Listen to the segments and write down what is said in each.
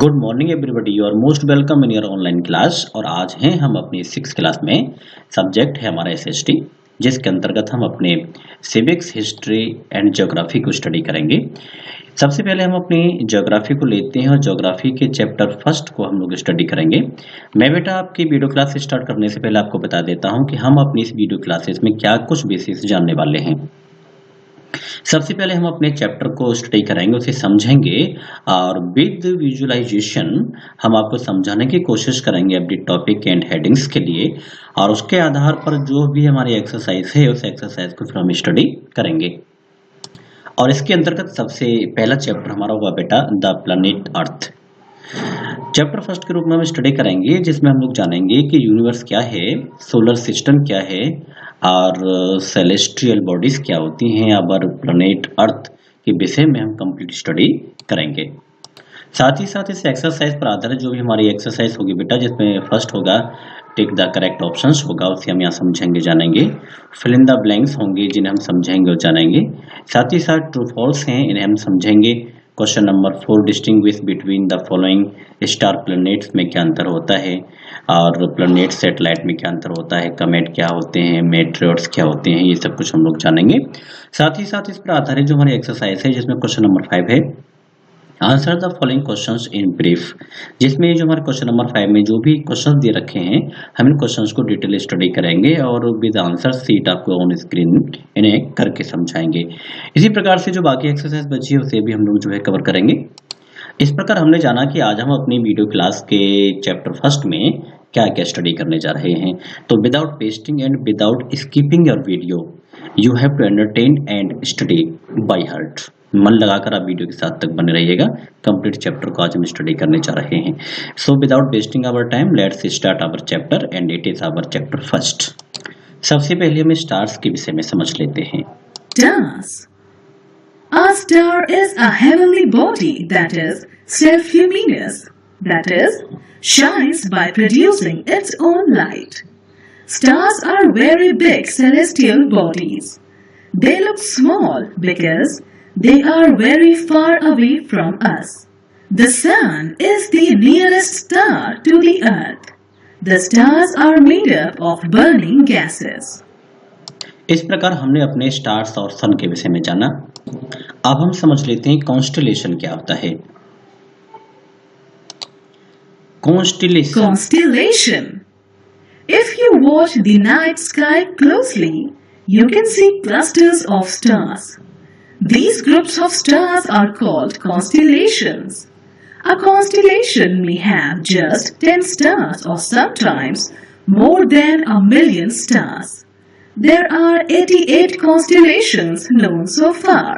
Good morning everybody, you are most welcome in your online class. और आज हैं हम अपनी 6th क्लास में। सब्जेक्ट है हमारा एसएसटी, जिसके अंतर्गत हम अपने सिविक्स, हिस्ट्री एंड ज्योग्राफी को स्टडी करेंगे। सबसे पहले हम अपनी ज्योग्राफी को लेते हैं और ज्योग्राफी के चैप्टर फर्स्ट को हम लोग स्टडी करेंगे। मैं बेटा आपकी वीडियो क्लास स्टार्ट करने से पहले आपको बता देता हूँ कि हम अपनी इस वीडियो क्लासेस में क्या कुछ बेसिक्स जानने वाले हैं। सबसे पहले हम अपने चैप्टर को स्टडी करेंगे, उसे समझेंगे और विद विजुअलाइजेशन हम आपको समझाने की कोशिश करेंगे अपनी टॉपिक एंड हेडिंग्स के लिए। और उसके आधार पर जो भी हमारी एक्सरसाइज है उस एक्सरसाइज को फिर हम स्टडी करेंगे। और इसके अंतर्गत सबसे पहला चैप्टर हमारा होगा बेटा the planet earth. Chapter first के रूप में हम स्टडी करेंगे, जिसमें हम लोग जानेंगे कि यूनिवर्स क्या है, सोलर सिस्टम क्या है और सेलेस्ट्रियल बॉडीज क्या होती हैं। और प्लैनेट अर्थ के विषय में हम कंप्लीट स्टडी करेंगे। साथ ही साथ इस एक्सरसाइज पर आधारित जो भी हमारी एक्सरसाइज होगी बेटा, जिसमें फर्स्ट होगा टिक द करेक्ट ऑप्शंस होगा, उसे हम यहाँ समझेंगे जानेंगे। फिल इन द ब्लैंक्स होंगे जिन्हें हम समझेंगे और जानेंगे। साथ ही साथ ट्रू फॉल्स हैं, इन्हें हम समझेंगे। Question number 4, distinguish between the following star planets में क्या अंतर होता है और प्लैनेट सैटेलाइट में क्या अंतर होता है, कमेट क्या होते हैं, मेटेरियर्स क्या होते हैं, ये सब कुछ हम लोग जानेंगे। साथ ही साथ इस पर आधारित जो हमारी एक्सरसाइज है, जिसमें क्वेश्चन नंबर 5 है answer the following questions in brief, जिसमें जो हमारे क्वेश्चन नंबर 5 में जो भी क्वेश्चंस दे रखे हैं हम इन क्वेश्चंस को डिटेल स्टडी करेंगे और विद आंसर सीट आपको ऑन स्क्रीन इन्हें करके समझाएंगे। इसी प्रकार से जो बाकी एक्सरसाइज बची है उसे भी हम लोग जो है कवर करेंगे। इस प्रकार हमने जाना कि आज हम अपनी वीडियो क्लास के चैप्टर फर्स्ट में क्या क्या स्टडी करने जा रहे हैं। तो without pasting and without skipping your video you have to entertain and study by heart. मन लगाकर आप वीडियो के साथ तक बने रहिएगा। कंप्लीट चैप्टर को आज हम स्टडी करने जा रहे हैं। So without wasting our time let's start our chapter and it is our chapter first. सबसे पहले हम स्टार्स के विषय में समझ लेते हैं। Stars. A star is a heavenly body that is self-luminous, that is, shines by producing its own light. Stars are very big celestial bodies. They look small because they are very far away from us. The sun is the nearest star to the earth. The stars are made up of burning gases. इस प्रकार हमने अपने stars और सन के विषय में जाना। अब हम समझ लेते हैं कॉन्स्टेलेशन क्या होता है। Constellation. If you watch the night sky closely, you can see clusters of stars. These groups of stars are called constellations. A constellation may have just 10 stars or sometimes more than a million stars. There are 88 constellations known so far.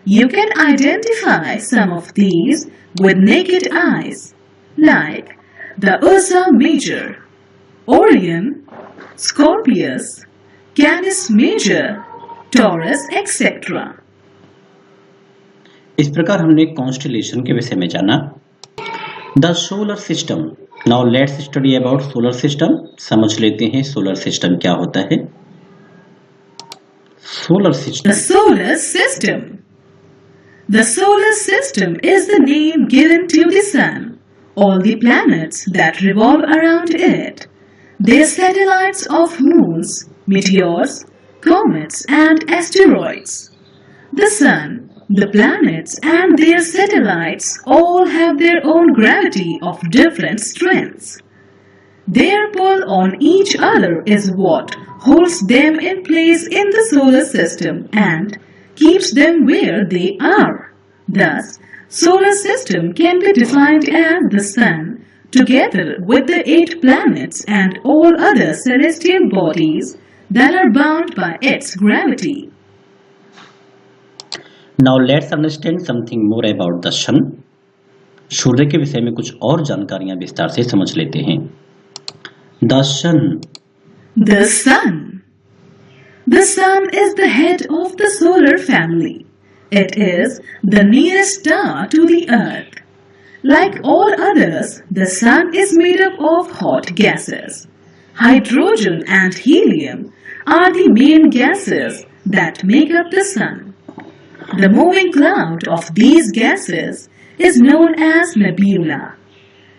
You can identify some of these with naked eyes, like the Ursa Major, Orion, Scorpius, Canis Major, Taurus, etc. इस प्रकार हमने constellation के विषय में जाना। The solar system. Now let's study about solar system. समझ लेते हैं सोलर सिस्टम क्या होता है। Solar system. The solar system. The solar system is the name given to the sun, all the planets that revolve around it, their satellites of moons, meteors, comets, and asteroids. The sun, the planets, and their satellites all have their own gravity of different strengths. Their pull on each other is what holds them in place in the solar system and keeps them where they are. Thus, solar system can be defined as the sun, together with the 8 planets and all other celestial bodies that are bound by its gravity. Now let's understand something more about the sun. सूर्य के विषय में कुछ और जानकारियां विस्तार से समझ लेते हैं। The sun. The sun. The sun is the head of the solar family. It is the nearest star to the earth. Like all others, the sun is made up of hot gases. Hydrogen and helium are the main gases that make up the sun. The moving cloud of these gases is known as nebula.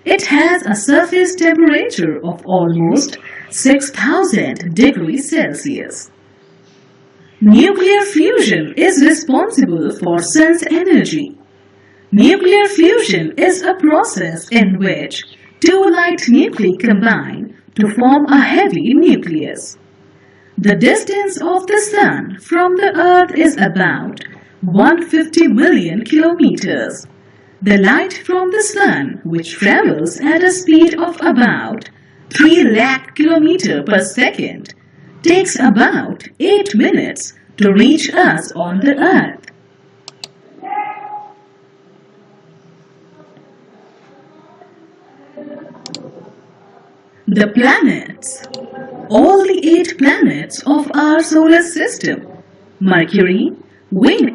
It has a surface temperature of almost 6,000 degrees Celsius. Nuclear fusion is responsible for sun's energy. Nuclear fusion is a process in which two light nuclei combine to form a heavy nucleus. The distance of the sun from the earth is about 150 million kilometers. The light from the sun, which travels at a speed of about 3 lakh kilometers per second, takes about 8 minutes to reach us on the earth. The planets. All the 8 planets of our solar system, Mercury, Venus,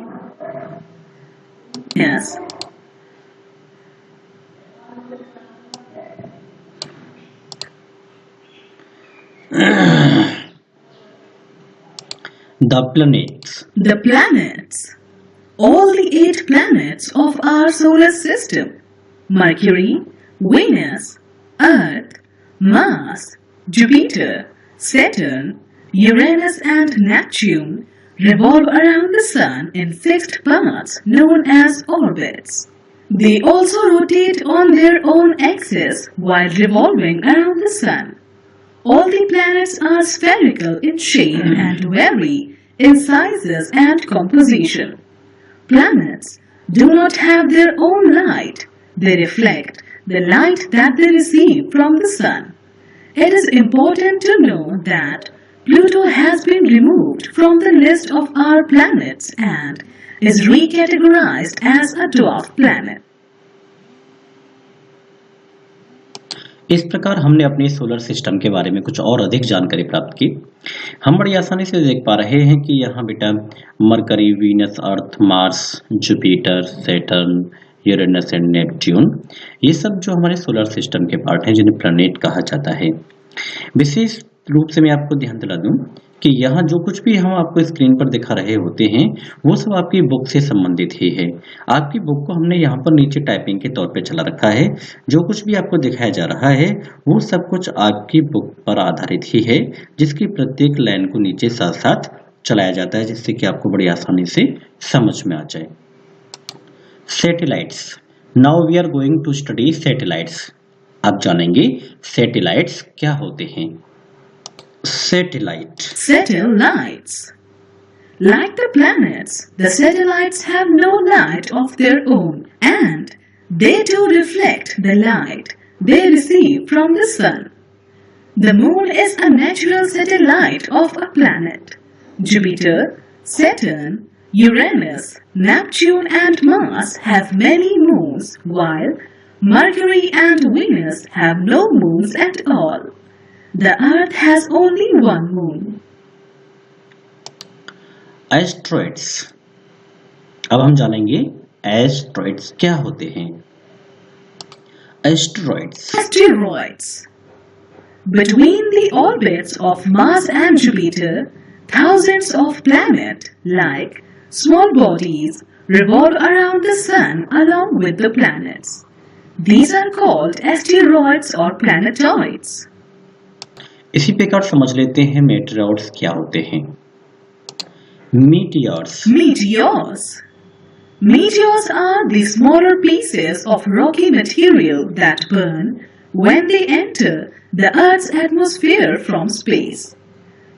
The planets. The planets. All the 8 planets of our solar system, Mercury, Venus, Earth, Mars, Jupiter, Saturn, Uranus and Neptune revolve around the Sun in fixed paths known as orbits. They also rotate on their own axis while revolving around the Sun. All the planets are spherical in shape and vary in sizes and composition. Planets do not have their own light. They reflect the light that they receive from the Sun. It is important to know that Pluto has been removed from the list of our planets and is recategorized as a dwarf planet. इस प्रकार हमने अपने solar system के बारे में कुछ और अधिक जानकारी प्राप्त की। हम बड़ी आसानी से देख पा रहे हैं कि यहाँ बेटा mercury, Venus, earth, Mars, Jupiter, Saturn, Uranus and Neptune, ये सब जो हमारे सोलर सिस्टम के पार्ट हैं जिन्हें प्लैनेट कहा जाता है। विशेष रूप से मैं आपको ध्यान दिला दूं कि यहाँ जो कुछ भी हम आपको स्क्रीन पर दिखा रहे होते हैं वो सब आपकी बुक से संबंधित ही है। आपकी बुक को हमने यहाँ पर नीचे टाइपिंग के तौर पे चला रखा है। जो कुछ भी आपको दिखाया जा रहा है वो सब कुछ आपकी बुक पर आधारित ही है, जिसकी प्रत्येक लाइन को नीचे साथ साथ चलाया जाता है जिससे कि आपको बड़ी आसानी से समझ में आ जाए। Satellites. Now we are going to study satellites. आप जानेंगे सैटेलाइट्स क्या होते हैं। Satellite. Satellites. Like the planets, the satellites have no light of their own and they too reflect the light they receive from the sun. The moon is a natural satellite of a planet. Jupiter, Saturn, Uranus, Neptune and Mars have many moons while Mercury and Venus have no moons at all. The Earth has only one moon. Asteroids. अब हम जानेंगे asteroids क्या होते हैं। Asteroids. Asteroids. Between the orbits of Mars and Jupiter, thousands of planets, like small bodies, revolve around the Sun along with the planets. These are called asteroids or planetoids. इसी प्रकार समझ लेते हैं मेटेओर्स क्या होते हैं। Meteors. Meteors. Meteors are the smaller pieces of rocky material that burn when they enter the Earth's atmosphere from space.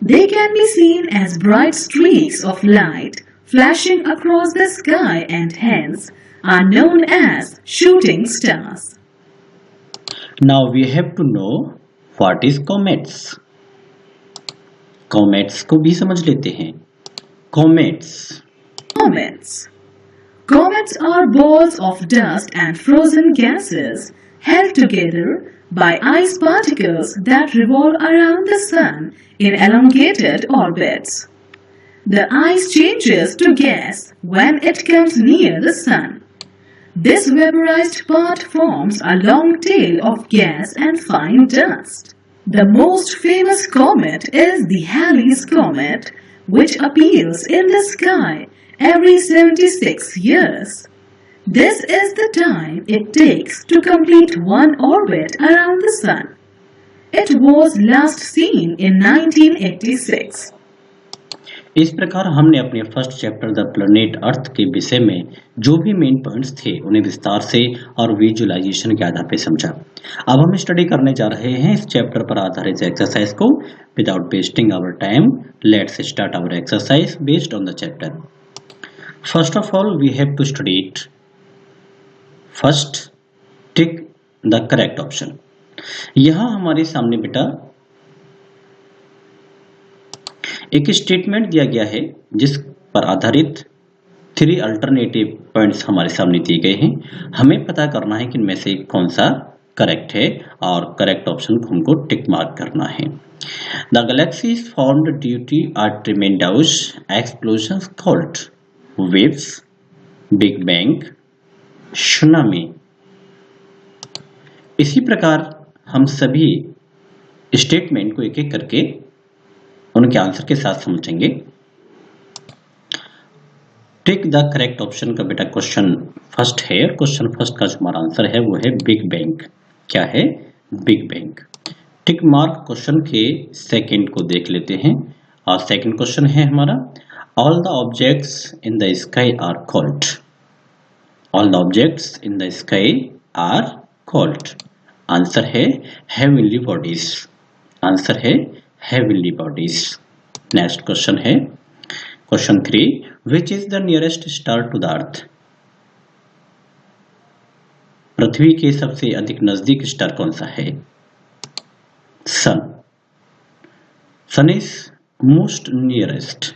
They can be seen as bright streaks of light flashing across the sky and hence are known as shooting stars. Now we have to know what is comets. Comets को भी समझ लेते हैं। Comets. Comets. Comets are balls of dust and frozen gases held together by ice particles that revolve around the Sun in elongated orbits. The ice changes to gas when it comes near the Sun. This vaporized part forms a long tail of gas and fine dust. The most famous comet is the Halley's Comet, which appears in the sky every 76 years. This is the time it takes to complete one orbit around the Sun. It was last seen in 1986. इस प्रकार हमने अपने first chapter the planet अर्थ के विषय में जो भी main points थे उन्हें विस्तार से और विजुअलाइजेशन के आधार पर समझा। अब हम स्टडी करने जा रहे हैं इस चैप्टर पर आधारित एक्सरसाइज को। Without wasting our time, let's start our exercise based on the chapter. First of all we have to study it. First, tick the correct option. यहां हमारे सामने बेटा एक स्टेटमेंट दिया गया है जिस पर आधारित 3 अल्टरनेटिव पॉइंट्स हमारे सामने दिए गए हैं। हमें पता करना है कि इनमें से कौन सा करेक्ट है और करेक्ट ऑप्शन को हमको टिक मार्क करना है। The galaxy is formed due to a tremendous explosion called waves, big bang, tsunami. इसी प्रकार हम सभी स्टेटमेंट को एक एक करके उनके आंसर के साथ समझेंगे। टिक द करेक्ट ऑप्शन का बेटा क्वेश्चन फर्स्ट है। क्वेश्चन फर्स्ट का जो हमारा आंसर है वो है बिग बैंग। क्या है? Big bang. Tick mark question के सेकंड को देख लेते हैं और सेकंड क्वेश्चन है हमारा, all the objects in the sky are called. All the objects in the sky are called. Answer है हेवनली बॉडीज। आंसर है हेवनली बॉडीज। नेक्स्ट क्वेश्चन है question 3, which is the nearest star to the Earth. पृथ्वी के सबसे अधिक नजदीक star कौन सा है? Sun. Sun is most nearest.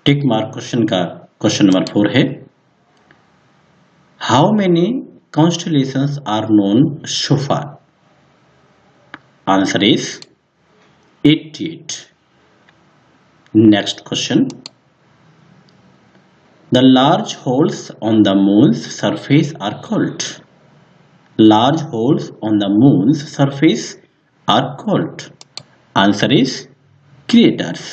Tick mark question का क्वेश्चन नंबर 4 है, how many constellations are known so far. Answer is 88. Next question. The large holes on the moon's surface are called. Large holes on the moon's surface are called. Answer is craters.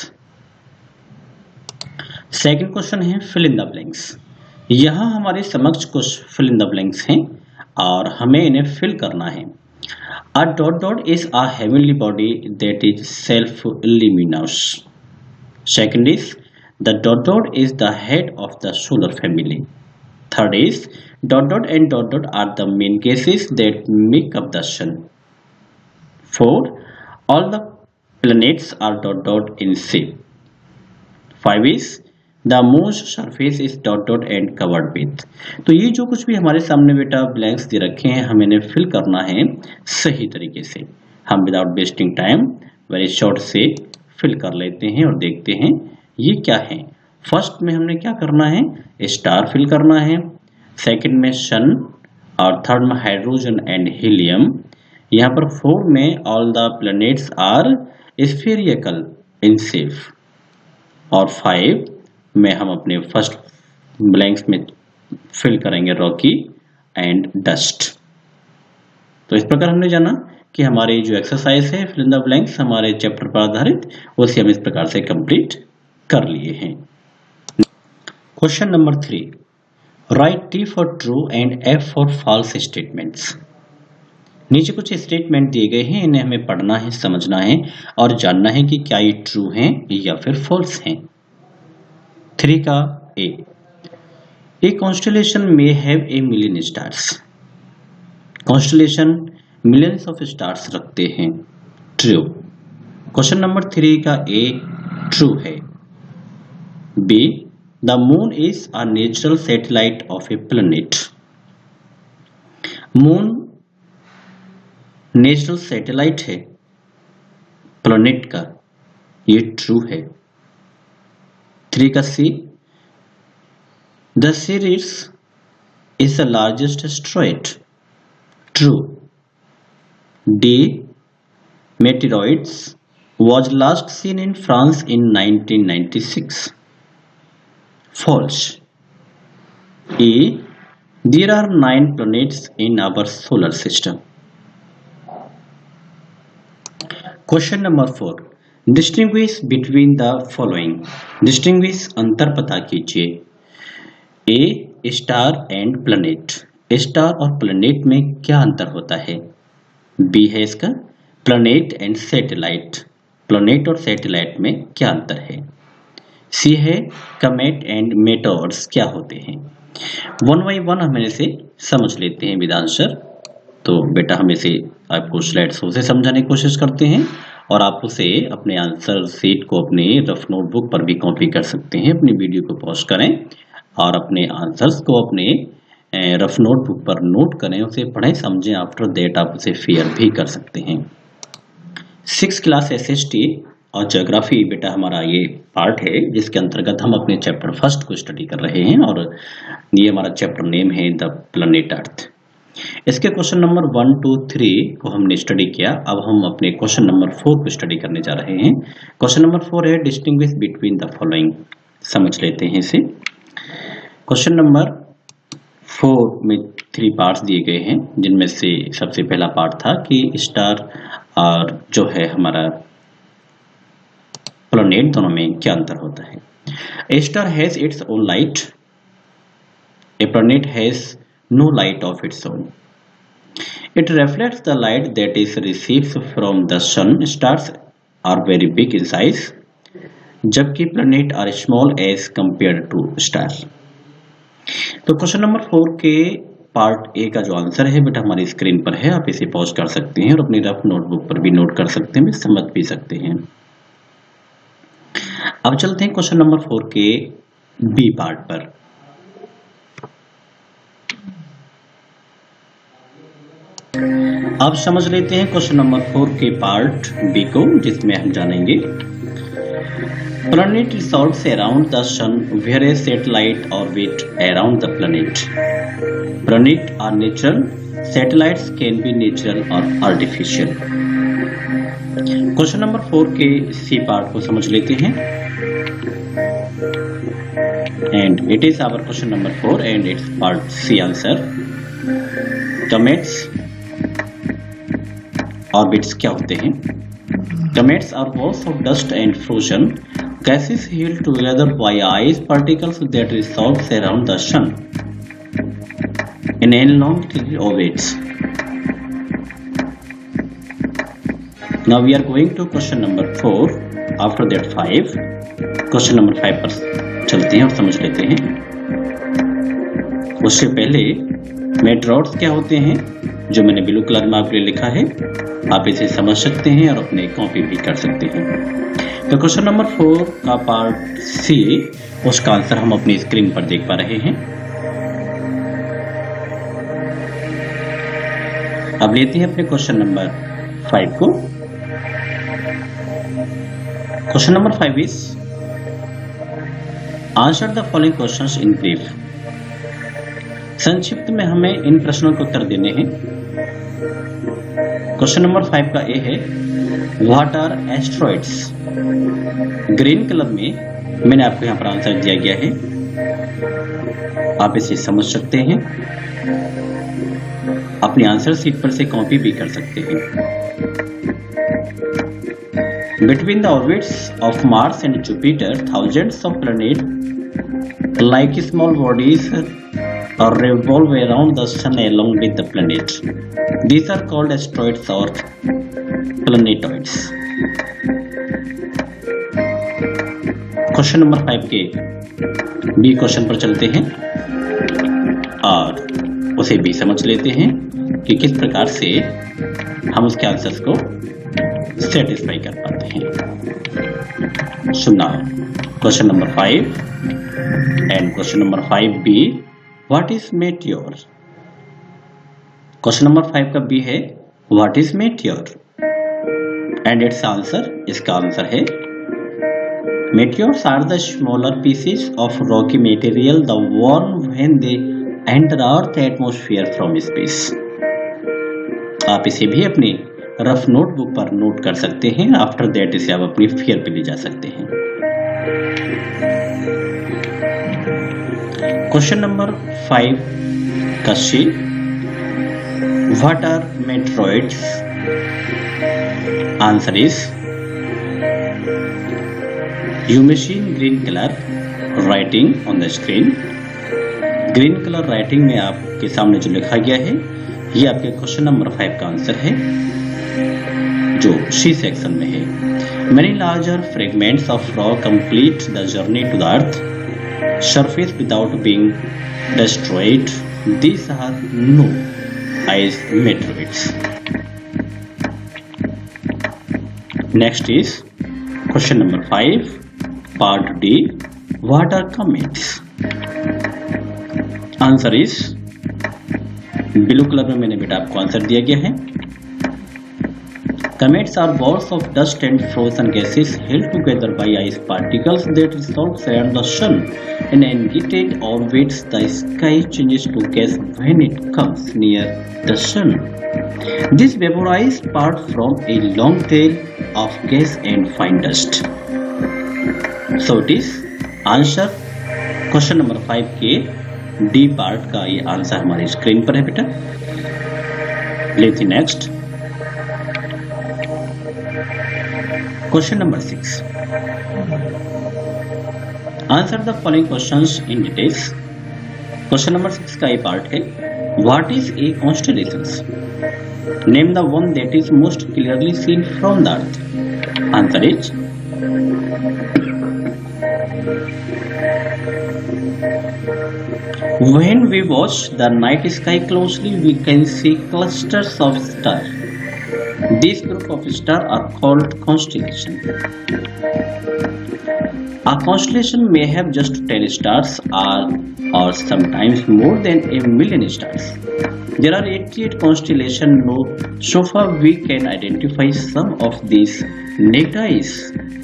Second question है fill in the blanks. यहाँ हमारे समक्ष कुछ fill in the blanks हैं और हमें इन्हें fill करना है। A dot is a heavenly body that is self-luminous. Second is the dot is the head of the solar family. Third is dot and dot are the main gases that make up the sun. Four, all the planets are dot in shape. Five is the moon's surface is dot and covered with. तो ये जो कुछ भी हमारे सामने बेटा blanks दे रखे हैं हमें इन्हें फिल करना है सही तरीके से। हम without wasting time very short से फिल कर लेते हैं और देखते हैं ये क्या है। फर्स्ट में हमने क्या करना है, स्टार फिल करना है, सेकंड में सन और थर्ड में हाइड्रोजन एंड हीलियम। यहाँ पर 4 में all the planets are spherical in shape और 5 में हम अपने फर्स्ट ब्लैंक्स में फिल करेंगे रॉकी एंड डस्ट। तो इस प्रकार हमने जाना कि हमारी जो एक्सरसाइज है फिल इन द ब्लैंक्स हमारे चैप्टर पर आधारित, उसे हम इस प्रकार से कंप्लीट कर लिए हैं। Question number 3, write T for true and F for false statements. नीचे कुछ स्टेटमेंट दिए गए हैं, इन्हें हमें पढ़ना है, समझना है और जानना है कि क्या ये ट्रू हैं या फिर फॉल्स हैं। 3 का ए कॉन्स्टेलेशन में have a million stars. Constellation millions of stars रखते हैं, ट्रू। क्वेश्चन नंबर 3 का ए ट्रू है। B, the moon is a natural satellite of a planet. Moon natural satellite है प्लैनेट का, ये ट्रू है। 3 का C, the Ceres is the largest asteroid, true. D, meteoroids was last seen in France in 1996, false. E, there are 9 planets in our solar system. Question number 4, distinguish between the following. Distinguish अंतर पता कीजिए। ए star and planet, star और planet में क्या अंतर होता है। B है इसका प्लैनेट एंड सैटेलाइट, प्लैनेट और सैटेलाइट में क्या अंतर है। सी है कमेट एंड मेटोर्स क्या होते हैं। वन बाई वन हम इसे समझ लेते हैं विद आंसर। तो बेटा हम इसे आपको स्लाइड शो से समझाने की कोशिश करते हैं और आप उसे अपने आंसर शीट को अपने रफ नोटबुक पर भी कॉपी कर सकते हैं। अपनी वीडियो को पॉज करें और अपने आंसर्स को अपने रफ नोटबुक पर नोट करें, उसे पढ़ें समझें। आफ्टर दैट आप उसे फेयर भी कर सकते हैं। 6 क्लास एसएसटी और ज्योग्राफी बेटा हमारा ये पार्ट है जिसके अंतर्गत हम अपने चैप्टर फर्स्ट को स्टडी कर रहे हैं और ये हमारा चैप्टर नेम है द प्लैनेट अर्थ। इसके क्वेश्चन नंबर 1, 2, 3 को हमने स्टडी किया। अब हम अपने क्वेश्चन नंबर 4 को स्टडी करने जा रहे हैं। क्वेश्चन नंबर 4 है डिस्टिंग्विश बिटवीन द फॉलोइंग। समझ लेते हैं इसे। क्वेश्चन नंबर 4 में 3 पार्ट्स दिए गए हैं जिनमें से सबसे पहला पार्ट था कि स्टार और जो है हमारा प्लैनेट दोनों में क्या अंतर होता है। A star has its own light, a planet has no light of its own. It reflects the light that is received from the sun. Stars are very big in size, जबकि planet are small as compared to stars. तो question number 4 के part A का जो answer है बेटा हमारी screen पर है। आप इसे पॉज कर सकते हैं और अपनी रफ नोटबुक पर भी नोट कर सकते हैं, समझ भी सकते हैं। अब चलते हैं क्वेश्चन नंबर 4 के बी पार्ट पर। अब समझ लेते हैं क्वेश्चन नंबर 4 के पार्ट बी को, जिसमें हम जानेंगे planet revolves around the sun where a satellite orbit around the planet. Planet are natural, satellites can be natural और आर्टिफिशियल। क्वेश्चन नंबर 4 के सी पार्ट को समझ लेते हैं and it is our question number 4 and it's part C answer. Comets orbits क्या होते हैं। Comets are balls of dust and frozen gases held together by ice particles that revolve around the sun in elongated orbits. Now we are going to question number 4. After that 5. Question number 5 पर चलते हैं और समझ लेते हैं। उससे पहले मेट्रोड्स क्या होते हैं, जो मैंने ब्लू कलर में आपके लिए लिखा है, आप इसे समझ सकते हैं और अपने कॉपी भी कर सकते हैं। तो क्वेश्चन नंबर 4 का पार्ट सी, उसका आंसर हम अपनी स्क्रीन पर देख पा रहे हैं। अब लेते हैं अपने क्वेश्चन नंबर 5 को। Question number 5 is answer the following questions in brief. संक्षिप्त में हमें इन प्रश्नों के उत्तर देने हैं। क्वेश्चन नंबर 5 का ए है what are asteroids. Green colour में मैंने आपको यहाँ पर आंसर दिया गया है, आप इसे समझ सकते हैं, अपनी आंसर शीट पर से कॉपी भी कर सकते हैं। Between the orbits of Mars and Jupiter thousands of planet like small bodies or revolve around the sun along with the planet. These are called asteroids or planetoids. Question number 5 के B question पर चलते हैं और उसे भी समझ लेते हैं कि किस प्रकार से हम उसके आंसर्स को सेटिस्फाई कर पाते हैं। सुनना question number 5 and question number 5B What is meteor? Question number 5 का बी है What is meteor? And its answer, इसका आंसर है Meteors are the smaller pieces of rocky material the worn when they enter Earth atmosphere from space. आप इसे भी अपनी rough notebook पर note कर सकते हैं। आफ्टर दैट इसे आप अपनी फेयर पे ले जा सकते हैं। क्वेश्चन नंबर 5 का C what are meteoroids. Answer is you may see in green color writing on the screen green colour writing में आपके सामने जो लिखा गया है ये आपके क्वेश्चन नंबर 5 का आंसर है, जो सी सेक्शन में है। Many larger fragments of rock complete the journey to the earth surface without being destroyed. These are known as meteorites. Next is question number 5, part D. What are comets? Answer is blue colour में मैंने बेटा आपको answer दिया गया है। Comets are balls of dust and frozen gases held together by ice particles that revolve around the sun. In elongated orbits, the sky changes to gas when it comes near the sun. This vaporized part from a long tail of gas and fine dust. So it is answer question number 5 के D part का ये answer हमारी screen पर है बेटा। लेते next question number 6। Answer the following questions in details. Question number 6 का ये पार्ट है, what is a constellations? Name the one that is most clearly seen from the earth. Answer is when we watch the night sky closely, we can see clusters of stars. These group of stars are called constellation. A constellation may have just 10 stars or sometimes more than a million stars. There are 88 constellations known. So far we can identify some of these negligees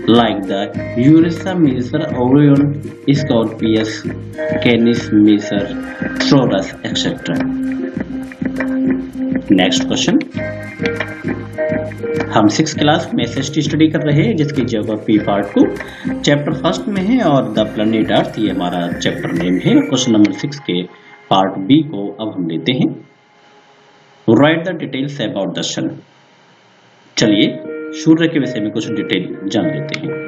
like the Ursa Major, Orion, Scorpius, Canis Major, Taurus, etc. Next question, हम 6 class में SST study कर रहे हैं जिसकी geography part को chapter first में है और द प्लैनेट अर्थ ये हमारा चैप्टर नेम है। क्वेश्चन नंबर 6 के पार्ट बी को अब हम लेते हैं, write the details about the sun. चलिए सूर्य के विषय में कुछ डिटेल जान लेते हैं।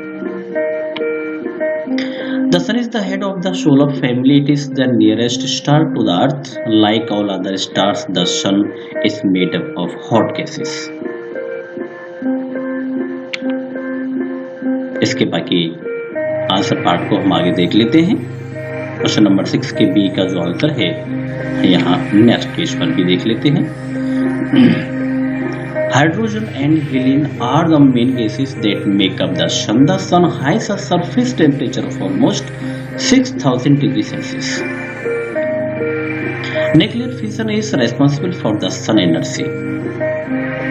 The sun is the head of the solar family. It is the nearest star to the earth. Like all other stars, the sun is made up of hot gases. इसके बाकी आंसर पार्ट को हम आगे देख लेते हैं। Question number 6 के B का जो आंसर है यहाँ नेक्स्ट पेज पर भी देख लेते हैं। Hydrogen and helium are the main gases that make up the sun. The sun has a surface temperature of almost 6000 degrees Celsius. Nuclear fission is responsible for the sun energy.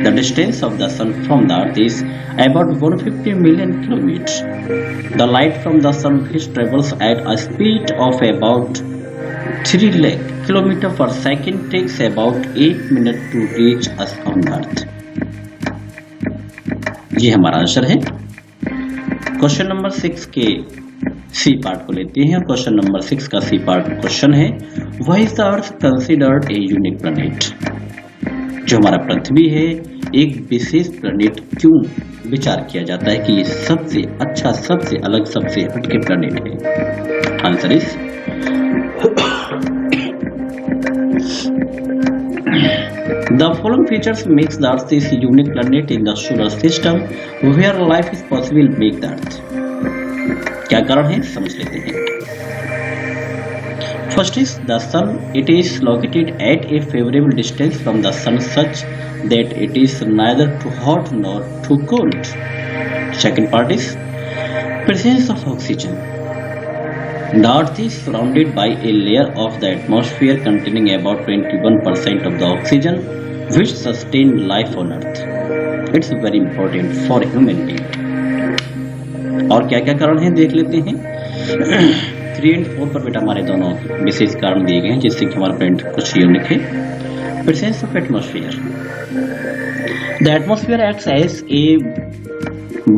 The distance of the sun from the earth is about 150 million kilometers. The light from the sun, which travels at a speed of about 3 lakh kilometers per second, takes about 8 minutes to reach us on earth. ये हमारा answer है। Question number 6 के C part को लेते हैं। Question number 6 का C part question है, why is the earth considered a unique planet? जो हमारा पृथ्वी है एक विशेष प्लैनेट क्यों विचार किया जाता है कि ये सबसे अच्छा, सबसे अलग, सबसे हटके प्लैनेट है? Answer is The following features makes the Earth a unique planet in the solar system where life is possible. Make the Earth. क्या कारण है समझ लेते हैं। First is the sun. It is located at a favorable distance from the sun such that it is neither too hot nor too cold. Second part is presence of oxygen. The Earth is surrounded by a layer of the atmosphere containing about 21% of the oxygen which sustain life on Earth. It's very important for human being. और क्या क्या कारण है देख लेते हैं। 3 और 4 पर बेटा हमारे दोनों विशेष कारण दिए गए हैं जिससे कि हमारा प्लैनेट कुछ यूनिक है। Presence of atmosphere. The atmosphere acts as a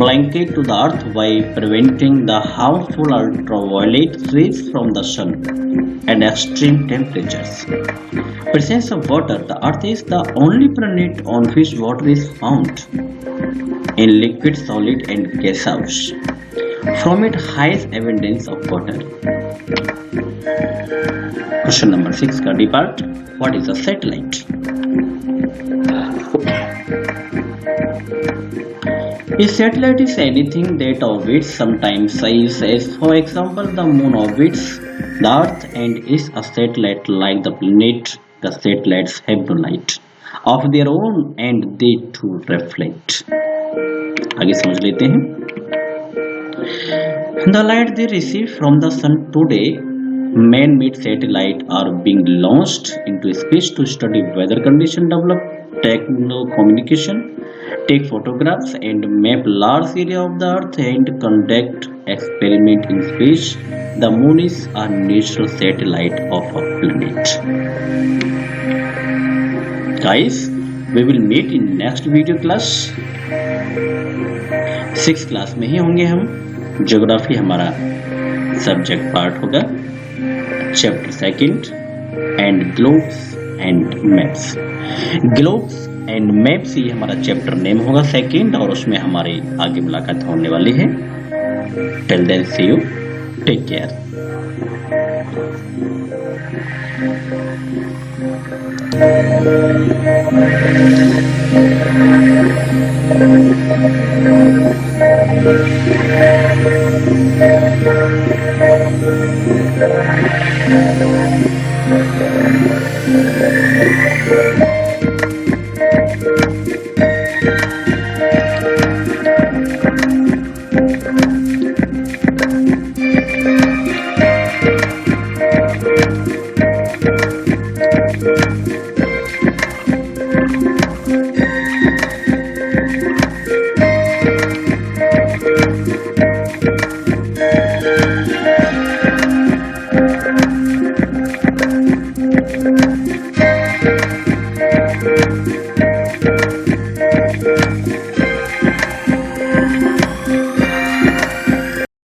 blanket to the earth by preventing the harmful ultraviolet rays from the sun and extreme temperatures. Presence of water. The earth is the only planet on which water is found in liquid, solid and gaseous. From it highest evidence of water. Question number 6 का D part, what is a satellite? A satellite is anything that orbits, sometimes says as for example the moon orbits the earth and is a satellite like the planet. The satellites have no light of their own and they too reflect. आगे समझ लेते हैं. The light they receive from the sun today, man-made satellites are being launched into space to study weather condition, develop communication, take photographs and map large area of the earth and conduct experiment in space. The moon is a natural satellite of a planet. Guys, we will meet in next video class. 6th class में ही होंगे हम. Geography हमारा subject part होगा, chapter 2 and globes and maps. Globes and maps ये हमारा chapter name होगा 2 और उसमें हमारी आगे मुलाकात होने वाली है. Till then see you, take care.